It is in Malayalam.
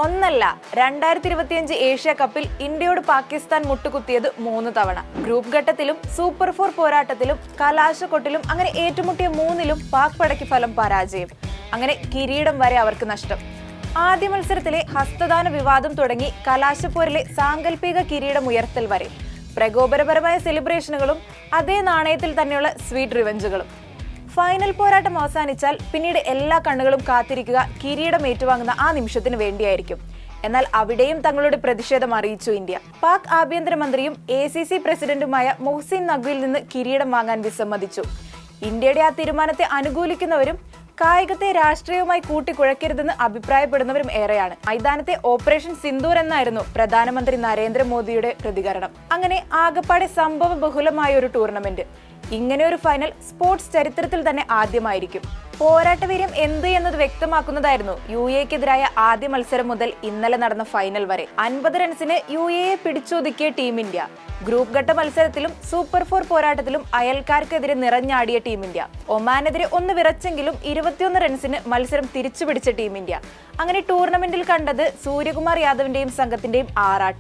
ഒന്നല്ല 2025 ഏഷ്യ കപ്പിൽ ഇന്ത്യയോട് പാകിസ്ഥാൻ മുട്ടുകുത്തിയത് 3 തവണ. ഗ്രൂപ്പ് ഘട്ടത്തിലും സൂപ്പർ 4 പോരാട്ടത്തിലും കലാശക്കൊട്ടിലും അങ്ങനെ ഏറ്റുമുട്ടിയ 3ലും പാക് പടയ്ക്ക് ഫലം പരാജയം. അങ്ങനെ കിരീടം വരെ അവർക്ക് നഷ്ടം. ആദ്യ മത്സരത്തിലെ ഹസ്തദാന വിവാദം തുടങ്ങി കലാശപ്പോരിലെ സാങ്കല്പിക കിരീടം ഉയർത്തൽ വരെ പ്രകോപനപരമായ സെലിബ്രേഷനുകളും അതേ നാണയത്തിൽ തന്നെയുള്ള സ്വീറ്റ് റിവെഞ്ചുകളും. ഫൈനൽ പോരാട്ടം അവസാനിച്ചാൽ പിന്നീട് എല്ലാ കണ്ണുകളും കാത്തിരിക്കുക കിരീടം ഏറ്റുവാങ്ങുന്ന ആ നിമിഷത്തിന് വേണ്ടിയായിരിക്കും. എന്നാൽ അവിടെയും തങ്ങളുടെ പ്രതിഷേധം അറിയിച്ചു ഇന്ത്യ. പാക് ആഭ്യന്തരമന്ത്രിയും ACC പ്രസിഡന്റുമായ മൊഹ്സിൻ നഖ്വിയിൽ നിന്ന് കിരീടം വാങ്ങാൻ വിസമ്മതിച്ചു. ഇന്ത്യയുടെ ആ തീരുമാനത്തെ അനുകൂലിക്കുന്നവരും കായികത്തെ രാഷ്ട്രീയവുമായി കൂട്ടിക്കുഴക്കരുതെന്ന് അഭിപ്രായപ്പെടുന്നവരും ഏറെയാണ്. മൈതാനത്തെ ഓപ്പറേഷൻ സിന്ദൂർ എന്നായിരുന്നു പ്രധാനമന്ത്രി നരേന്ദ്രമോദിയുടെ പ്രതികരണം. അങ്ങനെ ആകപ്പാടെ സംഭവ ബഹുലമായ ഒരു ടൂർണമെന്റ്. ഇങ്ങനെ ഒരു ഫൈനൽ സ്പോർട്സ് ചരിത്രത്തിൽ തന്നെ ആദ്യമായിരിക്കും. പോരാട്ടവീര്യം എന്ത് എന്നത് വ്യക്തമാക്കുന്നതായിരുന്നു UAEക്കെതിരായ ആദ്യ മത്സരം മുതൽ ഇന്നലെ നടന്ന ഫൈനൽ വരെ. 50 റൺസിന് UAE പിടിച്ചൊതുക്കിയ ടീം ഇന്ത്യ. ഗ്രൂപ്പ് ഘട്ട മത്സരത്തിലും സൂപ്പർ 4 പോരാട്ടത്തിലും അയൽക്കാർക്കെതിരെ നിറഞ്ഞാടിയ ടീം ഇന്ത്യ. ഒമാനെതിരെ ഒന്ന് വിറച്ചെങ്കിലും 21 റൺസിന് മത്സരം തിരിച്ചുപിടിച്ച ടീം ഇന്ത്യ. അങ്ങനെ ടൂർണമെന്റിൽ കണ്ടത് സൂര്യകുമാർ യാദവിന്റെയും സംഘത്തിന്റെയും ആറാട്ട്.